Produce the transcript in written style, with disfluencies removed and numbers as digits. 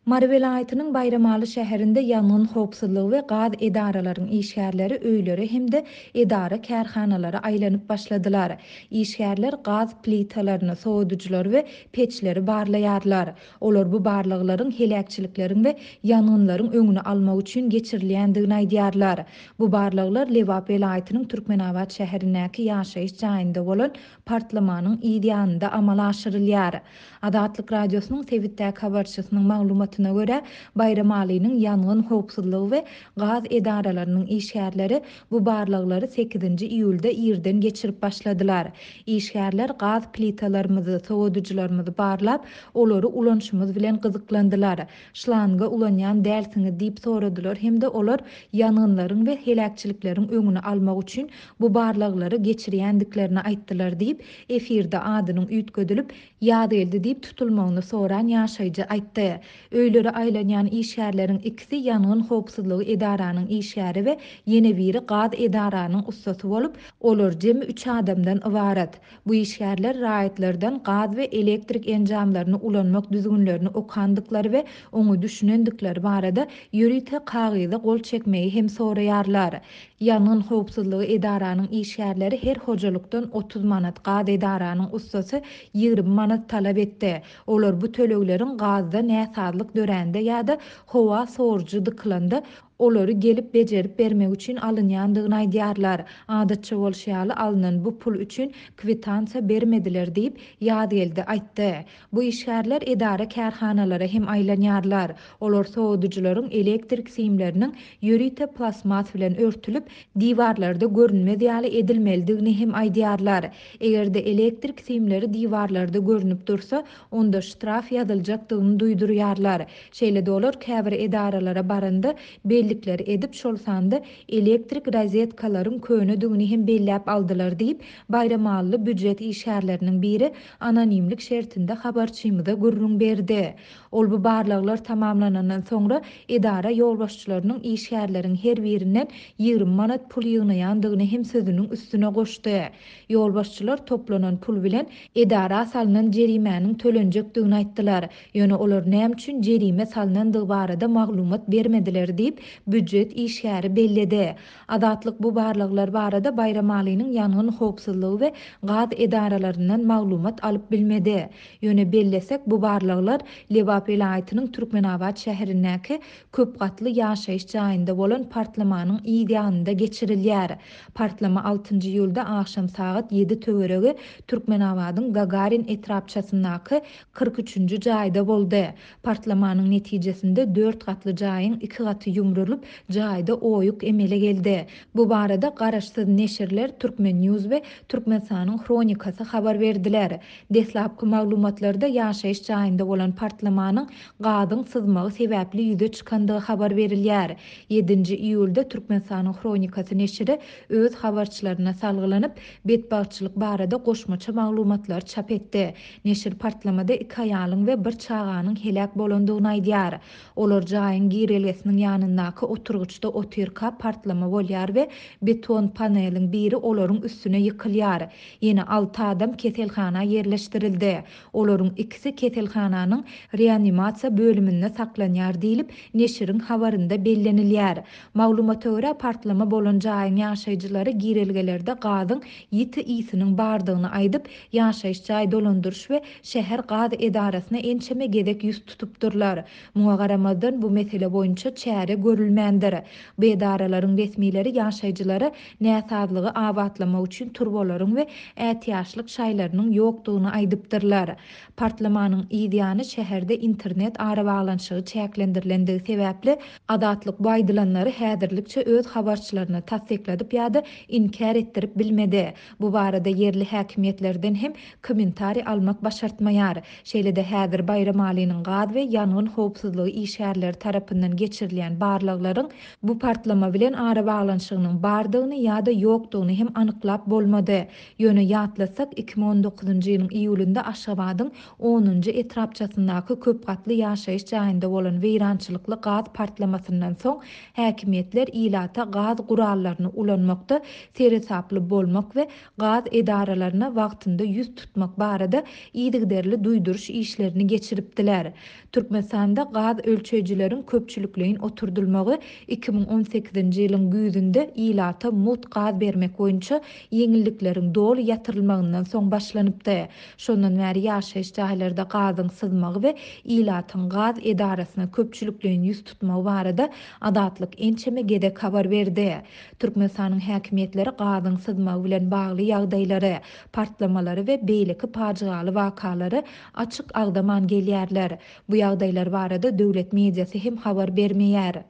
Mary vilayatynyň Bayramaly şäherinde ýangyn howpsuzlygy we gaz edaralarynyň işgärleri öýleri hemde edara kärhanalary aýlanyp başladylar. İşgärler gaz plitalaryny, sowadyjylar we peçleri barlaýarlar. Olar bu barlyklaryň helakçylyklaryň we ýangynlaryň öňüni almak üçin geçirilýändigini aýdýarlar. Bu barlyklar Lewap vilayatynyň Türkmenabad şäherindäki ýaşaýyş jaýynda bolan partlamanyň ideýanynda amala aşyrylýar. Adatlyk radiosynyň Tewitdäki habarçysynyň maglumatyna görä, Bayramalynyň ýangyn howpsuzlygy we gaz edaralarynyň işgärleri bu barlyklary 8-nji iýulda ýerden geçirip başladylar. İşgärler gaz plitalarymyzy, sowadyjylarymyzy barlap, olary ulanşymyz bilen gyzyklandylar. Şlanga ulanýan dälsiňi diýip soradylar hemde olar ýangynlaryň we helakçylyklaryň öňüni almak üçin bu barlyklary geçirýändiklerini aýtdylar diýip efirde adynyň üýtgedilip ýad eldi diýip tutulmagyny soran ýaşaýjy aýtdy. Öýleri aýlanýan işgärleriň ikisi ýangyn howpsuzlygy edaranyň işgäri we ýene biri gaz edaranyň ustasy bolup, olar jemi 3 adamdan ibarat. Bu işgärler raýatlardan gaz we elektrik enjamlaryny ulanmak düzgünlerini okandyklary we oňy düşünendikleri barada ýürite kagyza gol çekmeyi hem soraýarlar. Ýangyn howpsuzlygy edaranyň işgärleri her hojalykdan 30 manat, gaz edaranyň ustasy 20 manat talap etdi. Olar bu tölegleriň gazda näsazlyk dörände ýa-da howa sorucu dıklanda olary gelip bejerip bermek üçin alynýandygyny aýdýarlar. Adatça bolşaly alynan bu pul üçin kwitansiýa bermediler diýip ýad geldi aýtdy. Bu işgärler edara kärhanalary hem aýlanýarlar. Olar sowadyjylaryň elektrik simleriniň ýörite plasmas bilen örtülip diwarlarda görünmez ýaly edilmelidigini hem aýdýarlar. Egerde elektrik simleri diwarlarda görünüp dursa, onda ştraf ýazyljakdygyny duýdurýarlar. Şeýle-de olar käbir edaralara baranda bellikleri edip şol sanda elektrik rozetkalaryň könüdigini hem belläp aldylar diýip Bayramaly büdjet işgärleriniň biri anonimlik şertinde habarçymyza gurrun berdi. Ol bu barlyklar tamamlanandan soňra edara ýolbaşçylarynyň işgärleriň her birinden 20 manat pul ýygnaýandygyny hem sözüniň üstüne goşdy. Ýolbaşçylar toplanan pul bilen edara salynan jerimäniň tölenjekdigini aýtdylar. Ýöne olar näme üçin jerime salynandygy barada maglumat bermediler diýip büdjet işgäri belledi. Adatlyk bu barlyklar barada Bayramalynyň ýangyn howpsuzlygy we gaz edaralarynyň maglumat alyp bilmedi. Ýöne bellesek bu barlyklar Lewap vilayatynyň Türkmenabad şäherindäki köp gatly ýaşaýyş jaýynda bolan partlamanyň ideýanynda geçirilýär. Partlama 6-njy ýylda akşam saat 7 töweregi Türkmenabadyň Gagarin etrapçasyndaky 43-nji jaýda boldy. Partlamanyň netijesinde 4 gatly jaýyň 2 gaty ýumrulup, jaýda oýuk emele geldi. Bu barada garaşsyz neşirler Türkmen News we Türkmenistanyň Hronikasy habar berdiler. Deslapky maglumatlarda ýaşaýyş jaýynda bolan partlamanyň gazyň sızmagy sebäpli ýüze çykandygy habar berilýär. 7-nji iýulda Türkmenistanyň Hronikasy neşiri öz habarçylaryna salgylanyp, betbaççylyk barada goşmaça maglumatlar çap etdi. Neşir partlamada 2 aýalyň we 1 çaganyň helak bolandygyny aýdýar. Olar jaýyň girelgesiniň ýanyndaky oturguçda otyrka partlama bolýar we beton paneliň biri olaryň üstüne ýykylýar. Ýene 6 adam keselhana ýerleşdirildi. Olaryň ikisi keselhananyň reanimasiýa bölüminde saklanýar diýilip neşiriň habarynda bellenilýär. Maglumata görä partlama bolan jaýyň ýaşaýjylary girelgelerde gazyň ýiti ýysiniň bardygyny aýdyp, ýaşaýyş jaý dolandyryş we şäher gaz edarasyna ençeme gedek ýüz tutupdyrlar. Muňa garamazdan bu mesele boýunça çäre görülmändir. Bu edaralaryň resmileri ýaşaýjylary näsazlygy abatlamak üçin turbolaryň we ätiýaşlyk şaýlarynyň ýokdugyny aýdypdyrlar. Partlamanyň ideýany şäherde internet ara baglanşygy çäklendirilendigi sebäpli adatlyk bu aýdylanlary häzirlikçe öz habarçylaryna tasdikladyp ýa-da inkar etdirip bilmedi. Bu barada yerli häkimiýetlerden hem kommentari almak başartmaýar. Şeýle-de häzir Bayramalynyň gaz we ýangyn howpsuzlygy işgärleri tarapyndan geçirilýän barlyk arlaglaryň bu partlama bilen ara baglanşygynyň bardygyny ýa-da ýokdugyny hem anyklap bolmady. Ýöne ýatlasak 2019-njy ýylyň iýulynda Aşgabatyň 10-njy etrapçasyndaky köp gatly ýaşaýyş jaýynda bolan weýrançylykly gaz partlamasyndan soň häkimetler ilata gaz gurallaryny ulanmakda seresaply bolmak we gaz edaralaryna wagtynda ýüz tutmak barada iýdigderli duýduruş işlerini geçiripdiler. Türkmenistanda gaz ölçejileriň köpçülikliğin oturdulmagy 2018-nji ýylyň güýzünde ilata mut gaz bermek boýunça ýeňillikleriň doly ýatyrylmagyndan soň başlanypdy. Şondan bäri ýaşaýyş jaýlarynda gazyň sızmagy we ilatyň gaz edarasyna köpçülikliğin ýüz tutmagy barada Adatlyk ençeme gedek habar berdi. Türkmenistanyň häkimetleri gazyň sızmagy bilen bagly ýagdaýlary, partlamalary we beýleki pajygaly wakalary açyk agdaman gelýärler. Bu ýagdaýlar barada döwlet mediasy hem habar bermeýär.